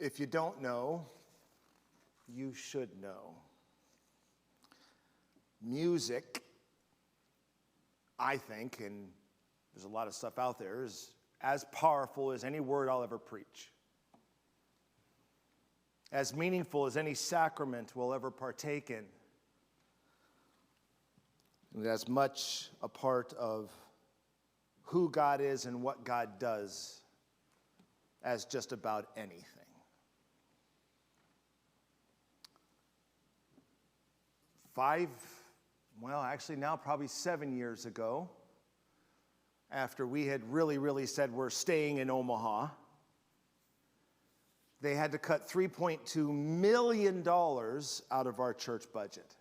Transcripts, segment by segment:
If you don't know, you should know. Music, I think, and there's a lot of stuff out there, is as powerful as any word I'll ever preach. As meaningful as any sacrament we'll ever partake in. And as much a part of who God is and what God does as just about anything. Now probably 7 years ago, after we had really said we're staying in Omaha, they had to cut $3.2 million out of our church budget.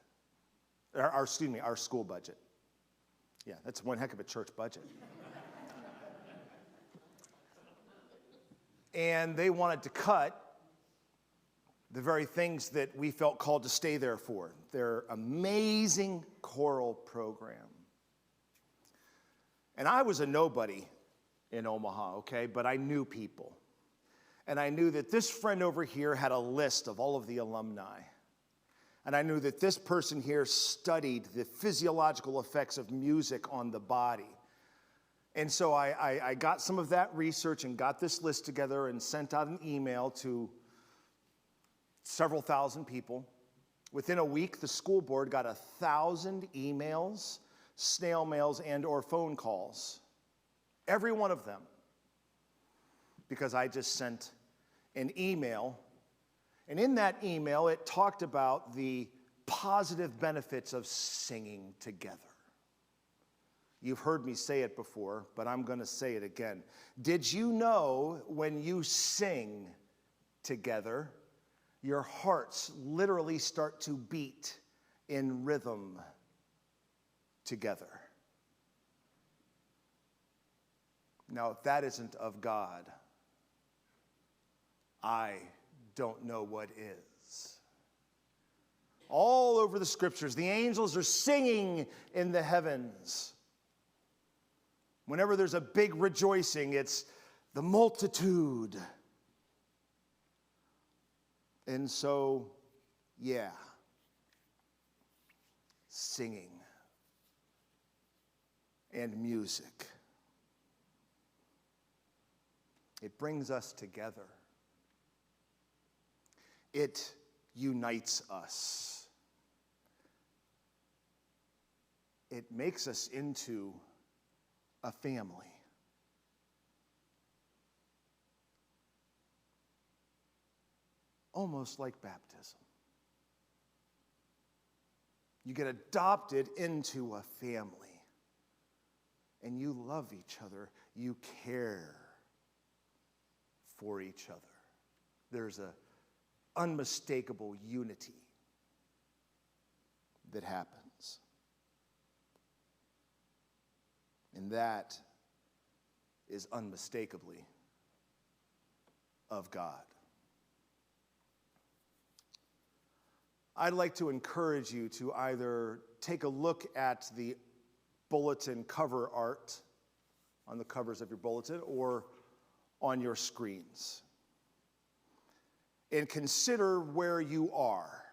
Our school budget. Yeah, that's one heck of a church budget. And they wanted to cut the very things that we felt called to stay there for. Their amazing choral program. And I was a nobody in Omaha, okay? But I knew people. And I knew that this friend over here had a list of all of the alumni. And I knew that this person here studied the physiological effects of music on the body. And so I got some of that research and got this list together and sent out an email to several thousand people. Within a week, the school board got 1,000 emails, snail mails, and or phone calls. Every one of them. Because I just sent an email. And in that email, it talked about the positive benefits of singing together. You've heard me say it before, but I'm going to say it again. Did you know when you sing together, your hearts literally start to beat in rhythm together? Now, if that isn't of God, I don't know what is. All over the scriptures, the angels are singing in the heavens. Whenever there's a big rejoicing, it's the multitude. And so, yeah, singing and music. It brings us together. It unites us. It makes us into a family. Almost like baptism. You get adopted into a family. And you love each other. You care for each other. There's an unmistakable unity that happens. And that is unmistakably of God. I'd like to encourage you to either take a look at the bulletin cover art on the covers of your bulletin or on your screens. And consider where you are,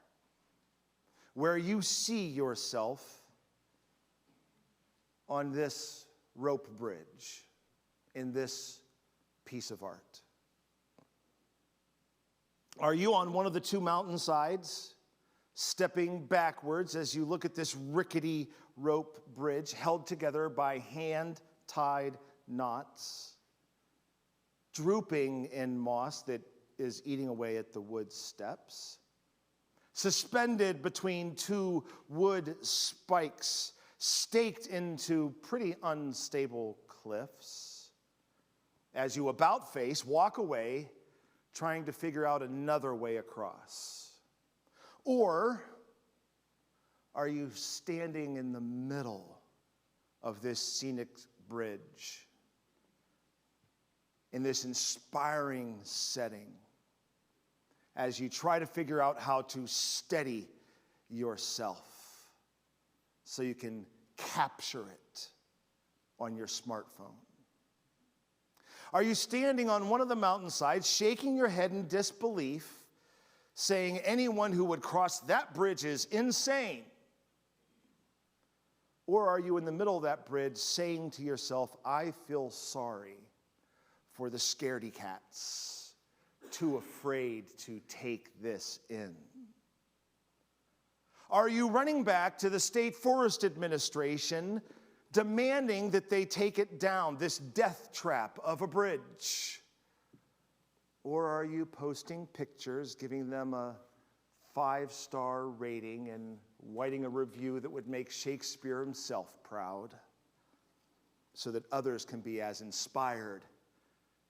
where you see yourself on this rope bridge, in this piece of art. Are you on one of the two mountainsides, stepping backwards as you look at this rickety rope bridge held together by hand-tied knots, drooping in moss that is eating away at the wood steps, suspended between two wood spikes, staked into pretty unstable cliffs, as you about face walk away, trying to figure out another way across? Or are you standing in the middle of this scenic bridge, in this inspiring setting, as you try to figure out how to steady yourself so you can capture it on your smartphone? Are you standing on one of the mountainsides, shaking your head in disbelief, saying anyone who would cross that bridge is insane? Or are you in the middle of that bridge saying to yourself, I feel sorry for the scaredy cats, too afraid to take this in? Are you running back to the State Forest Administration demanding that they take it down, this death trap of a bridge? Or are you posting pictures, giving them a 5-star rating and writing a review that would make Shakespeare himself proud so that others can be as inspired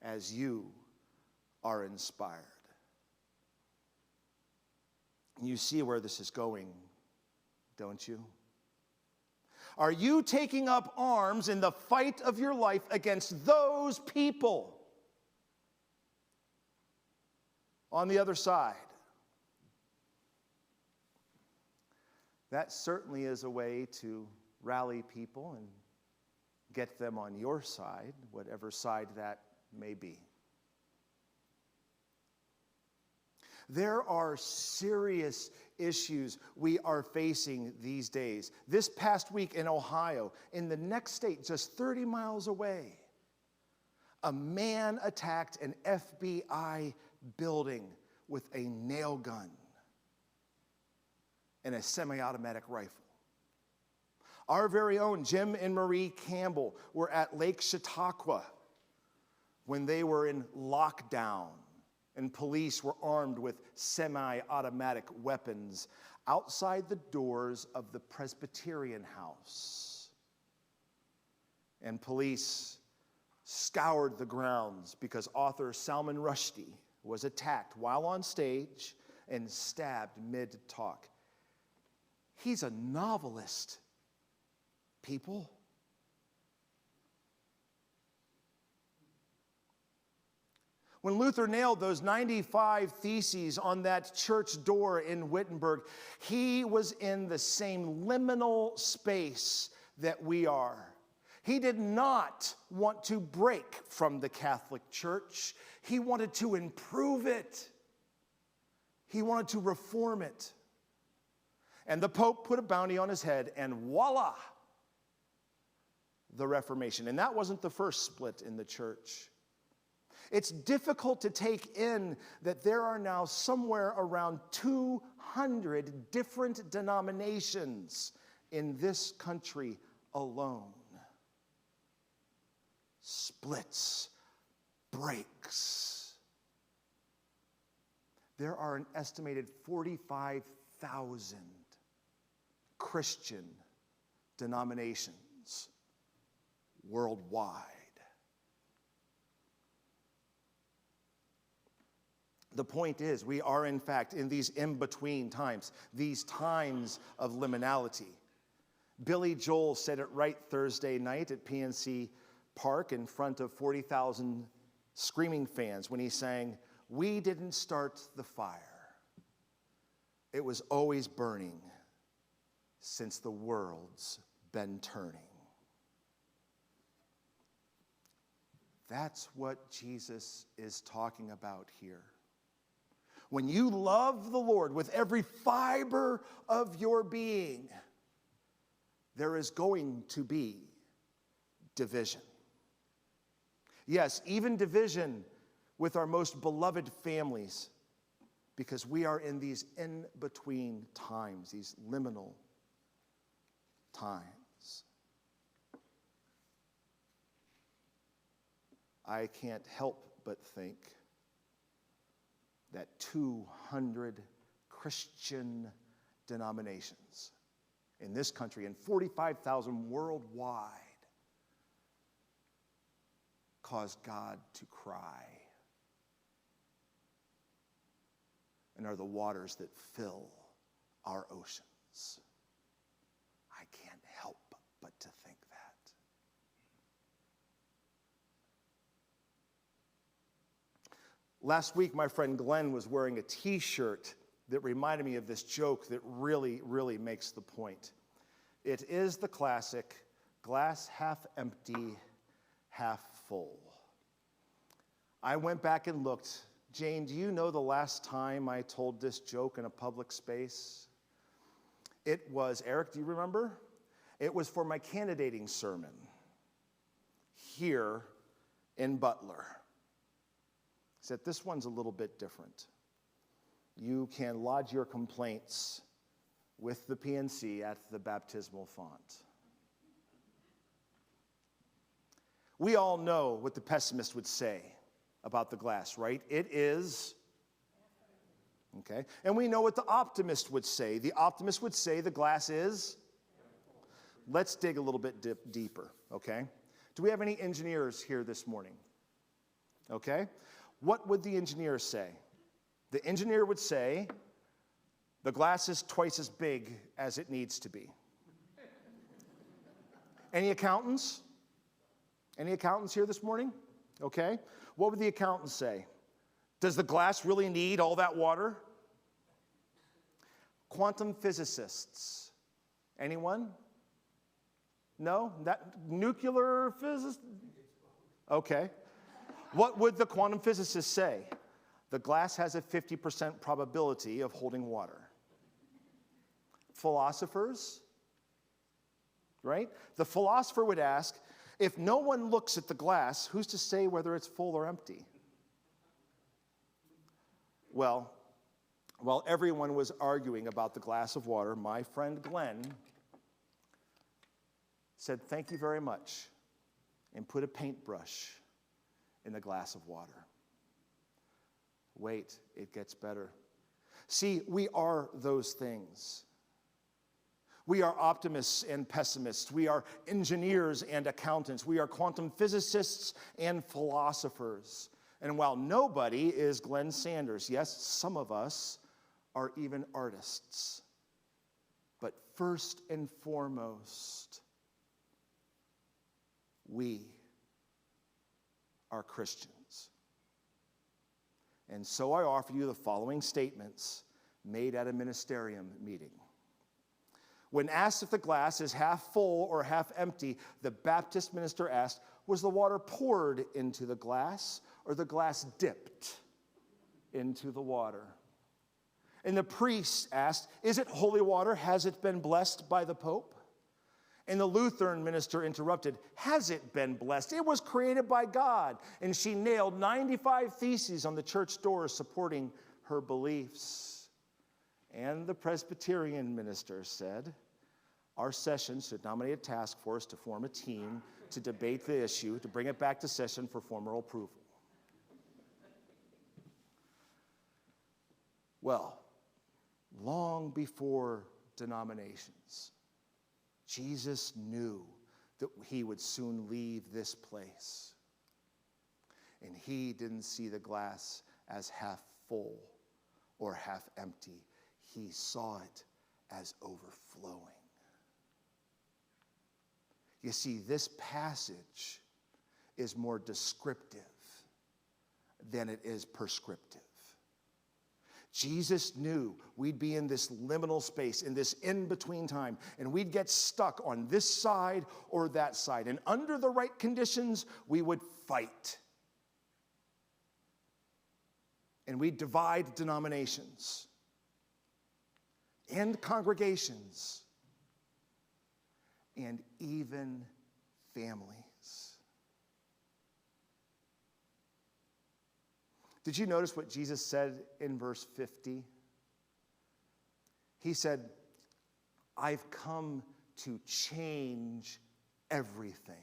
as you are inspired? You see where this is going, don't you? Are you taking up arms in the fight of your life against those people on the other side? That certainly is a way to rally people and get them on your side, whatever side that may be. There are serious issues we are facing these days. This past week in Ohio, in the next state, just 30 miles away, a man attacked an FBI building with a nail gun and a semi-automatic rifle. Our very own Jim and Marie Campbell were at Lake Chautauqua when they were in lockdown, and police were armed with semi-automatic weapons outside the doors of the Presbyterian house. And police scoured the grounds because author Salman Rushdie was attacked while on stage and stabbed mid-talk. He's a novelist, people. When Luther nailed those 95 theses on that church door in Wittenberg, he was in the same liminal space that we are. He did not want to break from the Catholic Church. He wanted to improve it. He wanted to reform it. And the Pope put a bounty on his head, and voila, the Reformation. And that wasn't the first split in the church. It's difficult to take in that there are now somewhere around 200 different denominations in this country alone. Splits, breaks. There are an estimated 45,000 Christian denominations worldwide. The point is, we are in fact in these in-between times, these times of liminality. Billy Joel said it right Thursday night at PNC Park in front of 40,000 screaming fans when he sang, "We didn't start the fire. It was always burning since the world's been turning." That's what Jesus is talking about here. When you love the Lord with every fiber of your being, there is going to be division. Yes, even division with our most beloved families, because we are in these in-between times, these liminal times. I can't help but think that 200 Christian denominations in this country and 45,000 worldwide cause God to cry and are the waters that fill our oceans. I can't help but to think that. Last week, my friend Glenn was wearing a t-shirt that reminded me of this joke that really, really makes the point. It is the classic, glass half empty, half full. I went back and looked. Jane, do you know the last time I told this joke in a public space? It was, Eric, do you remember? It was for my candidating sermon here in Butler. Except this one's a little bit different. You can lodge your complaints with the PNC at the baptismal font. We all know what the pessimist would say about the glass, right? It is, okay? And we know what the optimist would say. The optimist would say the glass is. Let's dig a little bit deeper, okay? Do we have any engineers here this morning? Okay? What would the engineer say? The engineer would say, the glass is twice as big as it needs to be. Any accountants? Any accountants here this morning? Okay. What would the accountants say? Does the glass really need all that water? Quantum physicists. Anyone? No? Nuclear physicists? Okay. What would the quantum physicists say? The glass has a 50% probability of holding water. Philosophers? Right? The philosopher would ask, if no one looks at the glass, who's to say whether it's full or empty? Well, while everyone was arguing about the glass of water, my friend Glenn said, thank you very much, and put a paintbrush in the glass of water. Wait, it gets better. See, we are those things. We are optimists and pessimists. We are engineers and accountants. We are quantum physicists and philosophers. And while nobody is Glenn Sanders, yes, some of us are even artists. But first and foremost, we are Christians. And so I offer you the following statements made at a ministerium meeting. When asked if the glass is half full or half empty, the Baptist minister asked, was the water poured into the glass or the glass dipped into the water? And the priest asked, is it holy water? Has it been blessed by the Pope? And the Lutheran minister interrupted, has it been blessed? It was created by God. And she nailed 95 theses on the church doors supporting her beliefs. And the Presbyterian minister said, our session should nominate a task force to form a team to debate the issue, to bring it back to session for formal approval. Well, long before denominations, Jesus knew that he would soon leave this place. And he didn't see the glass as half full or half empty. He saw it as overflowing. You see, this passage is more descriptive than it is prescriptive. Jesus knew we'd be in this liminal space, in this in-between time, and we'd get stuck on this side or that side. And under the right conditions, we would fight. And we'd divide denominations and congregations and even families. Did you notice what Jesus said in verse 50? He said, I've come to change everything.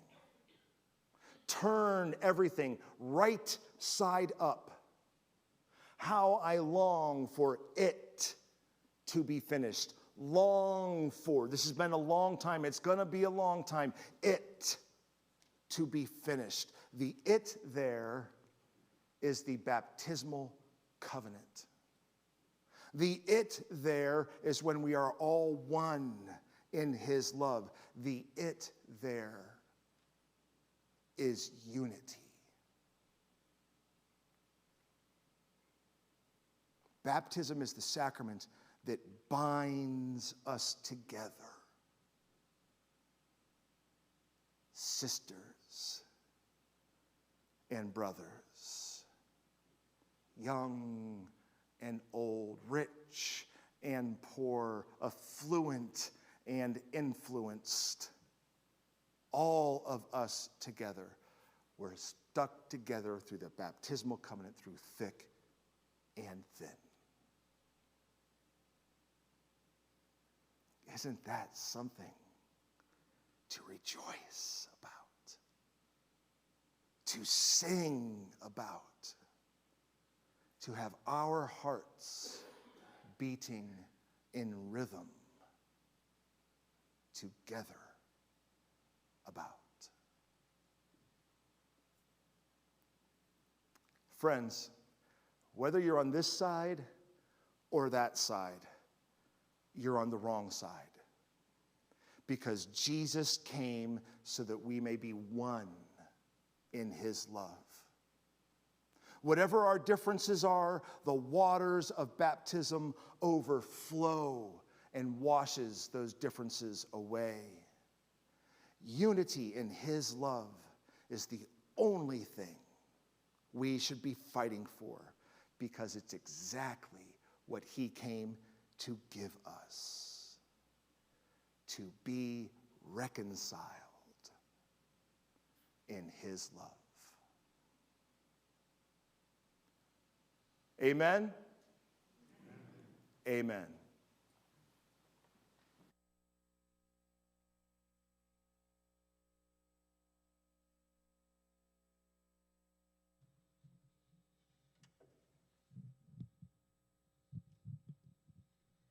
Turn everything right side up. How I long for it to be finished. Long for. This has been a long time. It's going to be a long time. It to be finished. The it there is the baptismal covenant. The it there is when we are all one in his love. The it there is unity. Baptism is the sacrament that binds us together. Sisters and brothers. young and old, rich and poor, affluent and influenced. All of us together were stuck together through the baptismal covenant, through thick and thin. Isn't that something to rejoice about, to sing about, to have our hearts beating in rhythm together about? Friends, whether you're on this side or that side, you're on the wrong side. Because Jesus came so that we may be one in his love. Whatever our differences are, the waters of baptism overflow and washes those differences away. Unity in his love is the only thing we should be fighting for, because it's exactly what he came to give us, to be reconciled in his love. Amen? Amen. Amen.